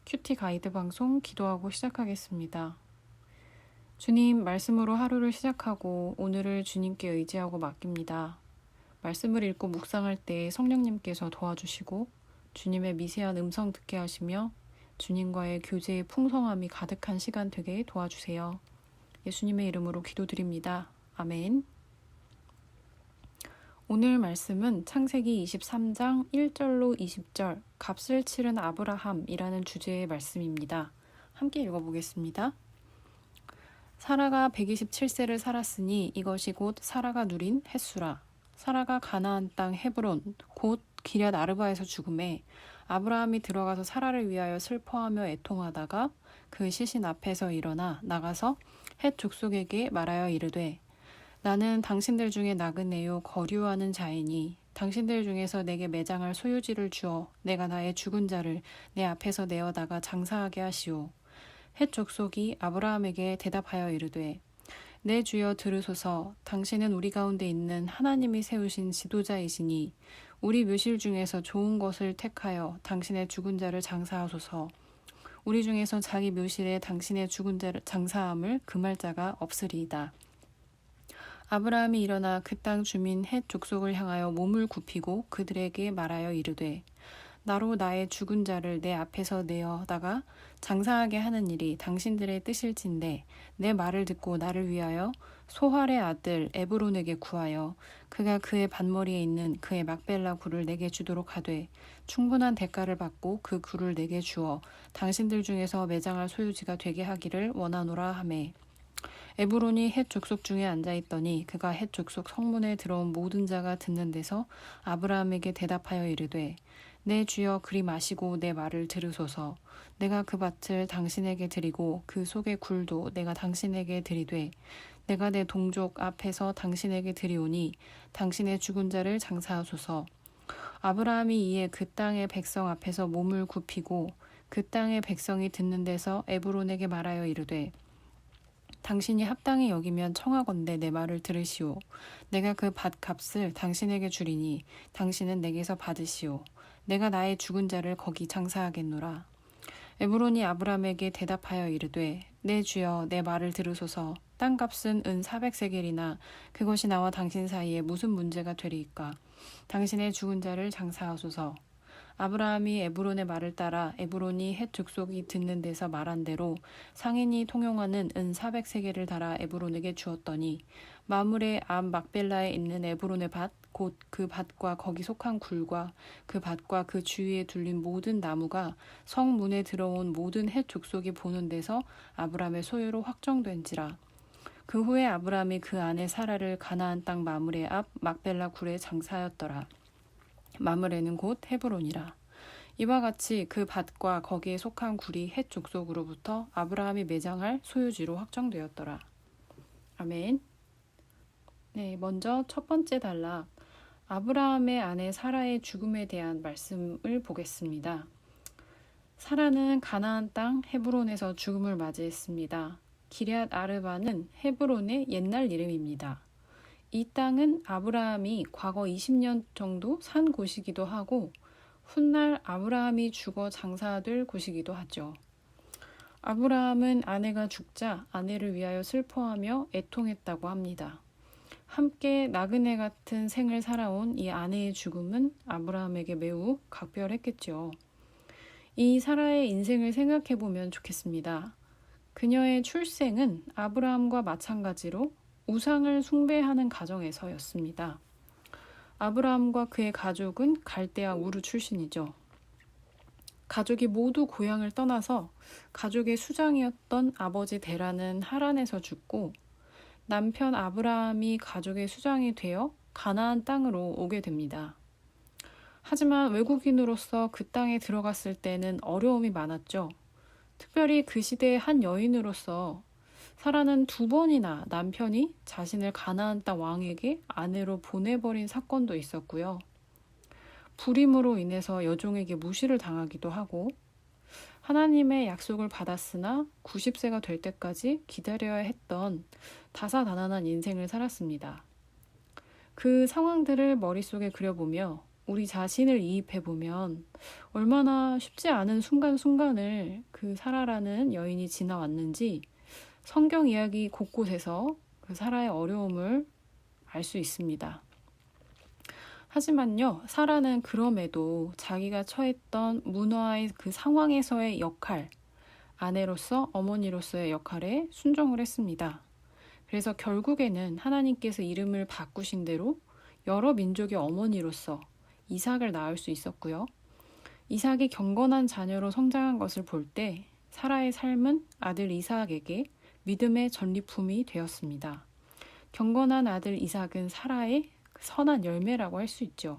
큐티 가이드 방송 기도하고 시작하겠습니다. 주님, 말씀으로 하루를 시작하고 오늘을 주님께 의지하고 맡깁니다. 말씀을 읽고 묵상할 때 성령님께서 도와주시고 주님의 미세한 음성 듣게 하시며 주님과의 교제의 풍성함이 가득한 시간 되게 도와주세요. 예수님의 이름으로 기도드립니다. 아멘. 오늘 말씀은 창세기 23장 1절로 20절 값을 치른 아브라함이라는 주제의 말씀입니다. 함께 읽어보겠습니다. 사라가 127세를 살았으니 이것이 곧 사라가 누린 햇수라. 사라가 가나안 땅 헤브론 곧 기럇 아르바에서 죽음에 아브라함이 들어가서 사라를 위하여 슬퍼하며 애통하다가 그 시신 앞에서 일어나 나가서 헷 족속에게 말하여 이르되 나는 당신들 중에 나그네요 거류하는 자이니 당신들 중에서 내게 매장할 소유지를 주어 내가 나의 죽은 자를 내 앞에서 내어다가 장사하게 하시오. 헷 족속이 아브라함에게 대답하여 이르되 내 주여 들으소서. 당신은 우리 가운데 있는 하나님이 세우신 지도자이시니 우리 묘실 중에서 좋은 것을 택하여 당신의 죽은 자를 장사하소서. 우리 중에서 자기 묘실에 당신의 죽은 자를 장사함을 금할 자가 없으리이다. 아브라함이 일어나 그 땅 주민 헷 족속을 향하여 몸을 굽히고 그들에게 말하여 이르되 나로 나의 죽은 자를 내 앞에서 내어다가 장사하게 하는 일이 당신들의 뜻일진데 내 말을 듣고 나를 위하여 소할의 아들 에브론에게 구하여 그가 그의 밭머리에 있는 그의 막벨라 굴을 내게 주도록 하되 충분한 대가를 받고 그 굴을 내게 주어 당신들 중에서 매장할 소유지가 되게 하기를 원하노라 하매 에브론이 헷 족속 중에 앉아있더니 그가 헷 족속 성문에 들어온 모든 자가 듣는 데서 아브라함에게 대답하여 이르되 내 주여 그리 마시고 내 말을 들으소서. 내가 그 밭을 당신에게 드리고 그 속의 굴도 내가 당신에게 드리되 내가 내 동족 앞에서 당신에게 드리오니 당신의 죽은 자를 장사하소서. 아브라함이 이에 그 땅의 백성 앞에서 몸을 굽히고 그 땅의 백성이 듣는 데서 에브론에게 말하여 이르되 당신이 합당히 여기면 청하건대 내 말을 들으시오. 내가 그 밭값을 당신에게 주리니 당신은 내게서 받으시오. 내가 나의 죽은 자를 거기 장사하겠노라. 에브론이 아브라함에게 대답하여 이르되 내 주여 내 말을 들으소서. 땅값은 은 400세겔이나 그것이 나와 당신 사이에 무슨 문제가 되리이까. 당신의 죽은 자를 장사하소서. 아브라함이 에브론의 말을 따라 에브론이 헷 족속이 듣는 데서 말한 대로 상인이 통용하는 은 400세겔을 달아 에브론에게 주었더니 마물의 앞 막벨라에 있는 에브론의 밭 곧 그 밭과 거기 속한 굴과 그 밭과 그 주위에 둘린 모든 나무가 성문에 들어온 모든 헷 족속이 보는 데서 아브라함의 소유로 확정된지라. 그 후에 아브라함이 그 아내 사라를 가나안 땅 마물의 앞 막벨라 굴에 장사하였더라. 마므레는 곧 헤브론이라. 이와 같이 그 밭과 거기에 속한 굴이 헷 족속으로부터 아브라함이 매장할 소유지로 확정되었더라. 아멘. 네, 먼저 첫 번째 단락 아브라함의 아내 사라의 죽음에 대한 말씀을 보겠습니다. 사라는 가나안 땅 헤브론에서 죽음을 맞이했습니다. 기럇 아르바는 헤브론의 옛날 이름입니다. 이 땅은 아브라함이 과거 20년 정도 산 곳이기도 하고 훗날 아브라함이 죽어 장사될 곳이기도 하죠. 아브라함은 아내가 죽자 아내를 위하여 슬퍼하며 애통했다고 합니다. 함께 나그네 같은 생을 살아온 이 아내의 죽음은 아브라함에게 매우 각별했겠죠. 이 사라의 인생을 생각해보면 좋겠습니다. 그녀의 출생은 아브라함과 마찬가지로 우상을 숭배하는 가정에서였습니다. 아브라함과 그의 가족은 갈대아 우르 출신이죠. 가족이 모두 고향을 떠나서 가족의 수장이었던 아버지 데라는 하란에서 죽고 남편 아브라함이 가족의 수장이 되어 가나안 땅으로 오게 됩니다. 하지만 외국인으로서 그 땅에 들어갔을 때는 어려움이 많았죠. 특별히 그 시대의 한 여인으로서 사라는 2번이나 남편이 자신을 가나안 땅 왕에게 아내로 보내버린 사건도 있었고요. 불임으로 인해서 여종에게 무시를 당하기도 하고 하나님의 약속을 받았으나 90세가 될 때까지 기다려야 했던 다사다난한 인생을 살았습니다. 그 상황들을 머릿속에 그려보며 우리 자신을 이입해보면 얼마나 쉽지 않은 순간순간을 그 사라라는 여인이 지나왔는지 성경 이야기 곳곳에서 그 사라의 어려움을 알 수 있습니다. 하지만요, 사라는 그럼에도 자기가 처했던 문화의 그 상황에서의 역할, 아내로서 어머니로서의 역할에 순종을 했습니다. 그래서 결국에는 하나님께서 이름을 바꾸신 대로 여러 민족의 어머니로서 이삭을 낳을 수 있었고요. 이삭이 경건한 자녀로 성장한 것을 볼 때 사라의 삶은 아들 이삭에게 믿음의 전리품이 되었습니다. 경건한 아들 이삭은 사라의 선한 열매라고 할 수 있죠.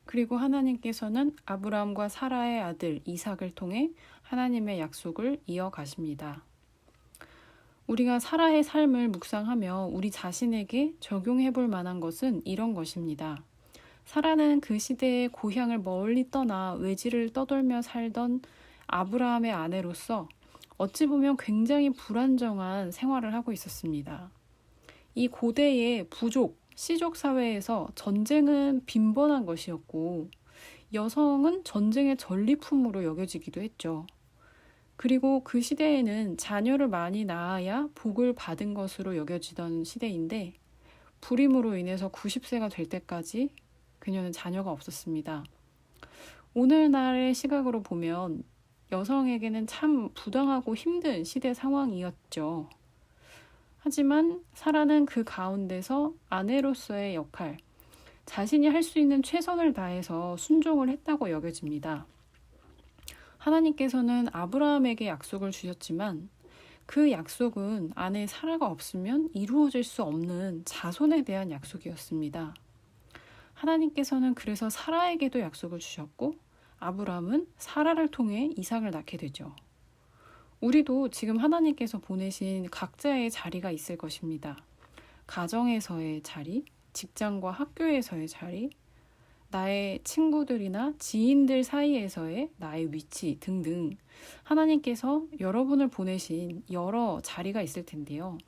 그리고 하나님께서는 아브라함과 사라의 아들 이삭을 통해 하나님의 약속을 이어가십니다. 우리가 사라의 삶을 묵상하며 우리 자신에게 적용해 볼 만한 것은 이런 것입니다. 사라는 그 시대의 고향을 멀리 떠나 외지를 떠돌며 살던 아브라함의 아내로서 어찌 보면 굉장히 불안정한 생활을 하고 있었습니다. 이 고대의 부족, 시족 사회에서 전쟁은 빈번한 것이었고 여성은 전쟁의 전리품으로 여겨지기도 했죠. 그리고 그 시대에는 자녀를 많이 낳아야 복을 받은 것으로 여겨지던 시대인데 불임으로 인해서 90세가 될 때까지 그녀는 자녀가 없었습니다. 오늘날의 시각으로 보면 여성에게는 참 부당하고 힘든 시대 상황이었죠. 하지만 사라는 그 가운데서 아내로서의 역할, 자신이 할 수 있는 최선을 다해서 순종을 했다고 여겨집니다. 하나님께서는 아브라함에게 약속을 주셨지만 그 약속은 아내 사라가 없으면 이루어질 수 없는 자손에 대한 약속이었습니다. 하나님께서는 그래서 사라에게도 약속을 주셨고 아브라함은 사라를 통해 이삭을 낳게 되죠. 우리도 지금 하나님께서 보내신 각자의 자리가 있을 것입니다. 가정에서의 자리, 직장과 학교에서의 자리, 나의 친구들이나 지인들 사이에서의 나의 위치 등등 하나님께서 여러분을 보내신 여러 자리가 있을 텐데요.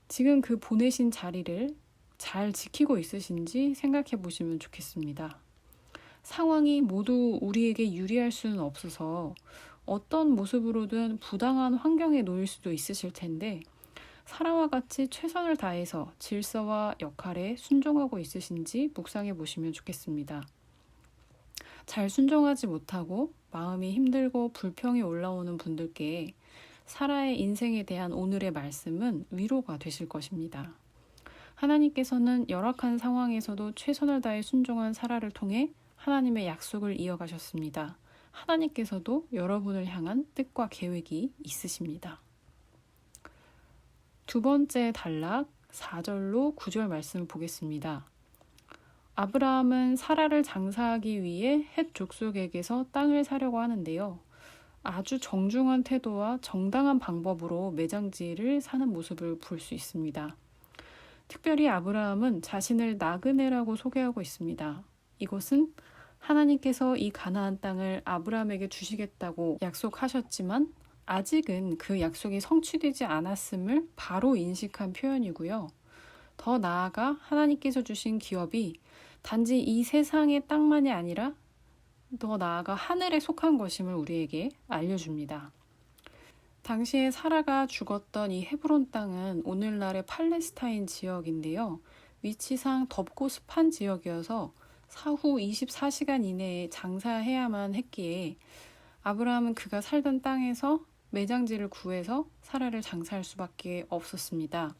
지금 그 보내신 자리를 잘 지키고 있으신지 생각해 보시면 좋겠습니다. 상황이 모두 우리에게 유리할 수는 없어서 어떤 모습으로든 부당한 환경에 놓일 수도 있으실 텐데 사라와 같이 최선을 다해서 질서와 역할에 순종하고 있으신지 묵상해 보시면 좋겠습니다. 잘 순종하지 못하고 마음이 힘들고 불평이 올라오는 분들께 사라의 인생에 대한 오늘의 말씀은 위로가 되실 것입니다. 하나님께서는 열악한 상황에서도 최선을 다해 순종한 사라를 통해 하나님의 약속을 이어가셨습니다. 하나님께서도 여러분을 향한 뜻과 계획이 있으십니다. 두 번째 단락 4절로 9절 말씀을 보겠습니다. 아브라함은 사라를 장사하기 위해 헷 족속에게서 땅을 사려고 하는데요. 아주 정중한 태도와 정당한 방법으로 매장지를 사는 모습을 볼 수 있습니다. 특별히 아브라함은 자신을 나그네라고 소개하고 있습니다. 이것은 하나님께서 이 가나안 땅을 아브라함에게 주시겠다고 약속하셨지만 아직은 그 약속이 성취되지 않았음을 바로 인식한 표현이고요. 더 나아가 하나님께서 주신 기업이 단지 이 세상의 땅만이 아니라 더 나아가 하늘에 속한 것임을 우리에게 알려줍니다. 당시에 사라가 죽었던 이 헤브론 땅은 오늘날의 팔레스타인 지역인데요. 위치상 덥고 습한 지역이어서 사후 24시간 이내에 장사해야만 했기에 아브라함은 그가 살던 땅에서 매장지를 구해서 사라를 장사할 수밖에 없었습니다.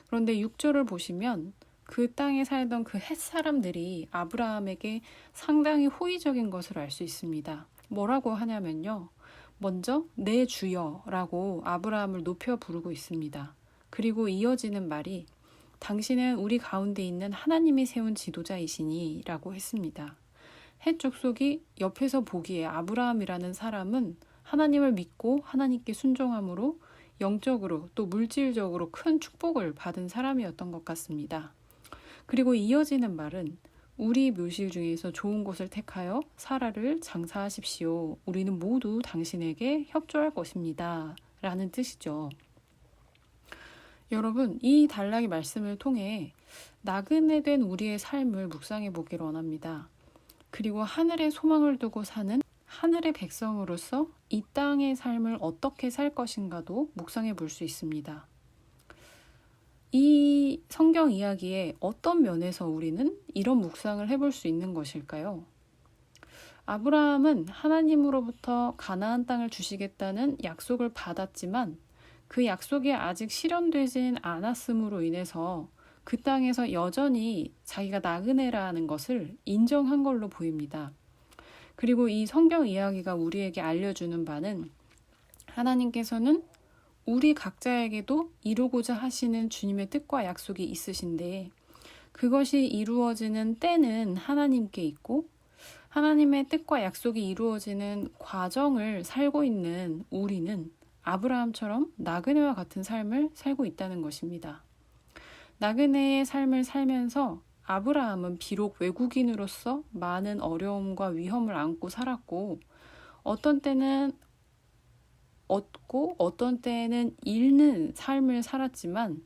그런데 6절을 보시면 그 땅에 살던 그 헷 사람들이 아브라함에게 상당히 호의적인 것을 알 수 있습니다. 뭐라고 하냐면요. 먼저 내 주여라고 아브라함을 높여 부르고 있습니다. 그리고 이어지는 말이 당신은 우리 가운데 있는 하나님이 세운 지도자이시니 라고 했습니다. 헷 족속이 옆에서 보기에 아브라함이라는 사람은 하나님을 믿고 하나님께 순종함으로 영적으로 또 물질적으로 큰 축복을 받은 사람이었던 것 같습니다. 그리고 이어지는 말은 우리 묘실 중에서 좋은 곳을 택하여 사라를 장사하십시오. 우리는 모두 당신에게 협조할 것입니다. 라는 뜻이죠. 여러분, 이 단락의 말씀을 통해 나그네 된 우리의 삶을 묵상해 보길 원합니다. 그리고 하늘의 소망을 두고 사는 하늘의 백성으로서 이 땅의 삶을 어떻게 살 것인가도 묵상해 볼 수 있습니다. 이 성경 이야기에 어떤 면에서 우리는 이런 묵상을 해볼 수 있는 것일까요? 아브라함은 하나님으로부터 가나안 땅을 주시겠다는 약속을 받았지만 그 약속이 아직 실현되진 않았음으로 인해서 그 땅에서 여전히 자기가 나그네라는 것을 인정한 걸로 보입니다. 그리고 이 성경 이야기가 우리에게 알려주는 바는 하나님께서는 우리 각자에게도 이루고자 하시는 주님의 뜻과 약속이 있으신데 그것이 이루어지는 때는 하나님께 있고 하나님의 뜻과 약속이 이루어지는 과정을 살고 있는 우리는 아브라함처럼 나그네와 같은 삶을 살고 있다는 것입니다. 나그네의 삶을 살면서 아브라함은 비록 외국인으로서 많은 어려움과 위험을 안고 살았고 어떤 때는 얻고 어떤 때는 잃는 삶을 살았지만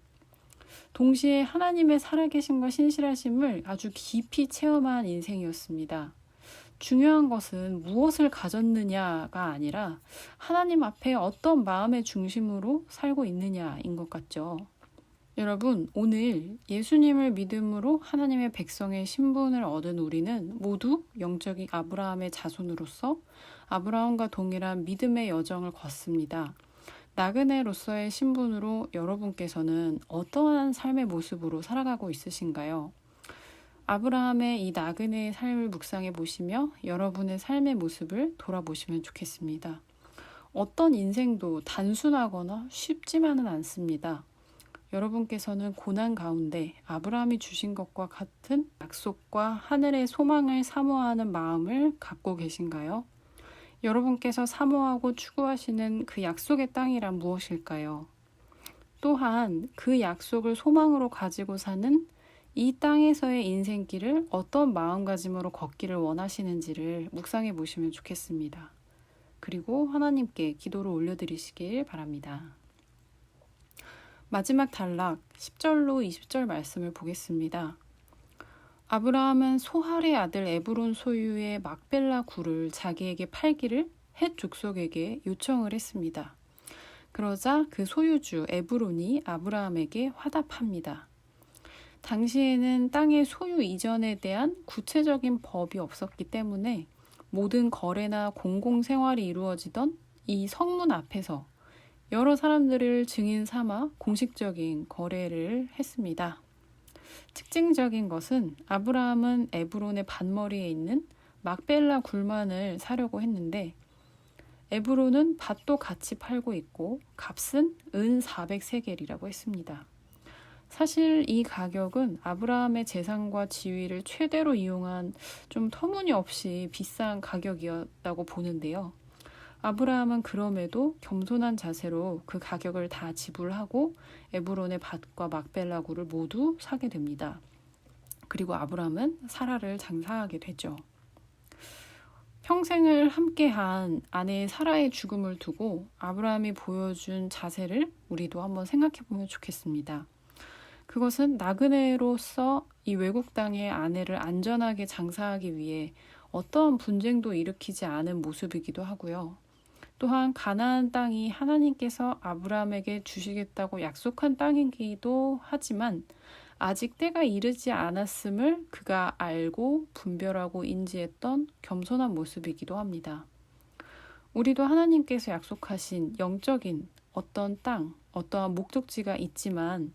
동시에 하나님의 살아계심과 신실하심을 아주 깊이 체험한 인생이었습니다. 중요한 것은 무엇을 가졌느냐가 아니라 하나님 앞에 어떤 마음의 중심으로 살고 있느냐인 것 같죠. 여러분, 오늘 예수님을 믿음으로 하나님의 백성의 신분을 얻은 우리는 모두 영적인 아브라함의 자손으로서 아브라함과 동일한 믿음의 여정을 걷습니다. 나그네로서의 신분으로 여러분께서는 어떠한 삶의 모습으로 살아가고 있으신가요? 아브라함의 이 나그네의 삶을 묵상해 보시며 여러분의 삶의 모습을 돌아보시면 좋겠습니다. 어떤 인생도 단순하거나 쉽지만은 않습니다. 여러분께서는 고난 가운데 아브라함이 주신 것과 같은 약속과 하늘의 소망을 사모하는 마음을 갖고 계신가요? 여러분께서 사모하고 추구하시는 그 약속의 땅이란 무엇일까요? 또한 그 약속을 소망으로 가지고 사는 이 땅에서의 인생길을 어떤 마음가짐으로 걷기를 원하시는지를 묵상해 보시면 좋겠습니다. 그리고 하나님께 기도를 올려드리시길 바랍니다. 마지막 단락 10절로 20절 말씀을 보겠습니다. 아브라함은 소할의 아들 에브론 소유의 막벨라 굴을 자기에게 팔기를 헷 족속에게 요청을 했습니다. 그러자 그 소유주 에브론이 아브라함에게 화답합니다. 당시에는 땅의 소유 이전에 대한 구체적인 법이 없었기 때문에 모든 거래나 공공생활이 이루어지던 이 성문 앞에서 여러 사람들을 증인 삼아 공식적인 거래를 했습니다. 특징적인 것은 아브라함은 에브론의 반머리에 있는 막벨라 굴만을 사려고 했는데 에브론은 밭도 같이 팔고 있고 값은 은 400세겔이라고 했습니다. 사실 이 가격은 아브라함의 재산과 지위를 최대로 이용한 좀 터무니없이 비싼 가격이었다고 보는데요. 아브라함은 그럼에도 겸손한 자세로 그 가격을 다 지불하고 에브론의 밭과 막벨라 굴을 모두 사게 됩니다. 그리고 아브라함은 사라를 장사하게 되죠. 평생을 함께한 아내 사라의 죽음을 두고 아브라함이 보여준 자세를 우리도 한번 생각해 보면 좋겠습니다. 그것은 나그네로서 이 외국 땅의 아내를 안전하게 장사하기 위해 어떠한 분쟁도 일으키지 않은 모습이기도 하고요. 또한 가나안 땅이 하나님께서 아브라함에게 주시겠다고 약속한 땅이기도 하지만 아직 때가 이르지 않았음을 그가 알고 분별하고 인지했던 겸손한 모습이기도 합니다. 우리도 하나님께서 약속하신 영적인 어떤 땅, 어떠한 목적지가 있지만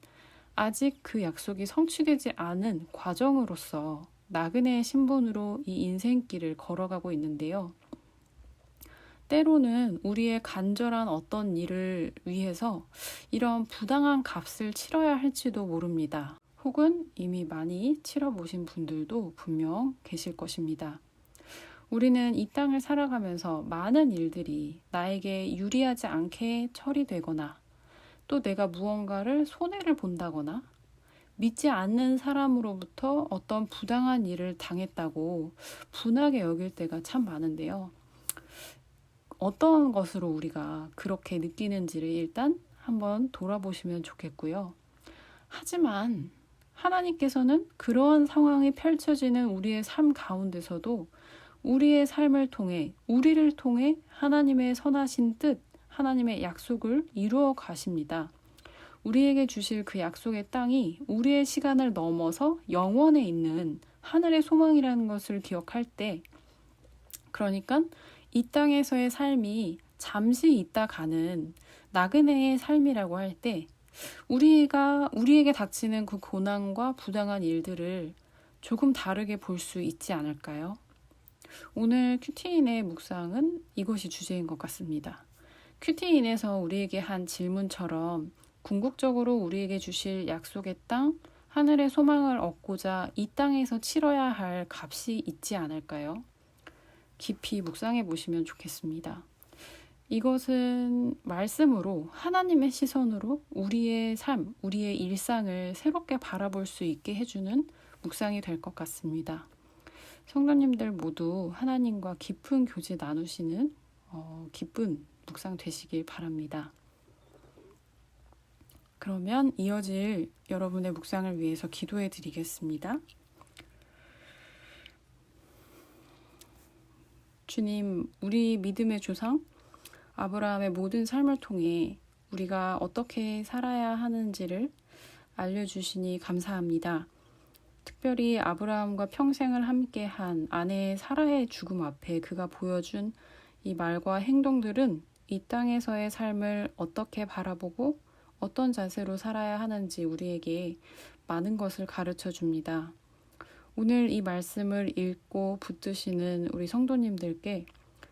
아직 그 약속이 성취되지 않은 과정으로서 나그네의 신분으로 이 인생길을 걸어가고 있는데요. 때로는 우리의 간절한 어떤 일을 위해서 이런 부당한 값을 치러야 할지도 모릅니다. 혹은 이미 많이 치러보신 분들도 분명 계실 것입니다. 우리는 이 땅을 살아가면서 많은 일들이 나에게 유리하지 않게 처리되거나 또 내가 무언가를 손해를 본다거나 믿지 않는 사람으로부터 어떤 부당한 일을 당했다고 분하게 여길 때가 참 많은데요. 어떤 것으로 우리가 그렇게 느끼는지를 일단 한번 돌아보시면 좋겠고요. 하지만 하나님께서는 그러한 상황이 펼쳐지는 우리의 삶 가운데서도 우리의 삶을 통해, 우리를 통해 하나님의 선하신 뜻, 하나님의 약속을 이루어 가십니다. 우리에게 주실 그 약속의 땅이 우리의 시간을 넘어서 영원에 있는 하늘의 소망이라는 것을 기억할 때, 그러니까 이 땅에서의 삶이 잠시 있다 가는 나그네의 삶이라고 할 때, 우리에게 닥치는 그 고난과 부당한 일들을 조금 다르게 볼 수 있지 않을까요? 오늘 큐티인의 묵상은 이것이 주제인 것 같습니다. 큐티인에서 우리에게 한 질문처럼 궁극적으로 우리에게 주실 약속의 땅, 하늘의 소망을 얻고자 이 땅에서 치러야 할 값이 있지 않을까요? 깊이 묵상해 보시면 좋겠습니다. 이것은 말씀으로 하나님의 시선으로 우리의 삶, 우리의 일상을 새롭게 바라볼 수 있게 해주는 묵상이 될 것 같습니다. 성도님들 모두 하나님과 깊은 교제 나누시는 기쁜 묵상 되시길 바랍니다. 그러면 이어질 여러분의 묵상을 위해서 기도해 드리겠습니다. 주님, 우리 믿음의 조상 아브라함의 모든 삶을 통해 우리가 어떻게 살아야 하는지를 알려주시니 감사합니다. 특별히 아브라함과 평생을 함께한 아내 사라의 죽음 앞에 그가 보여준 이 말과 행동들은 이 땅에서의 삶을 어떻게 바라보고 어떤 자세로 살아야 하는지 우리에게 많은 것을 가르쳐 줍니다. 오늘 이 말씀을 읽고 붙드시는 우리 성도님들께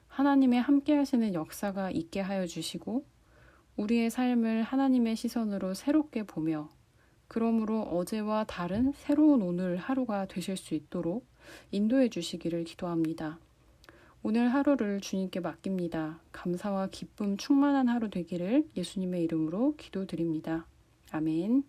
하나님의 함께 하시는 역사가 있게 하여 주시고 우리의 삶을 하나님의 시선으로 새롭게 보며 그러므로 어제와 다른 새로운 오늘 하루가 되실 수 있도록 인도해 주시기를 기도합니다. 오늘 하루를 주님께 맡깁니다. 감사와 기쁨 충만한 하루 되기를 예수님의 이름으로 기도드립니다. 아멘.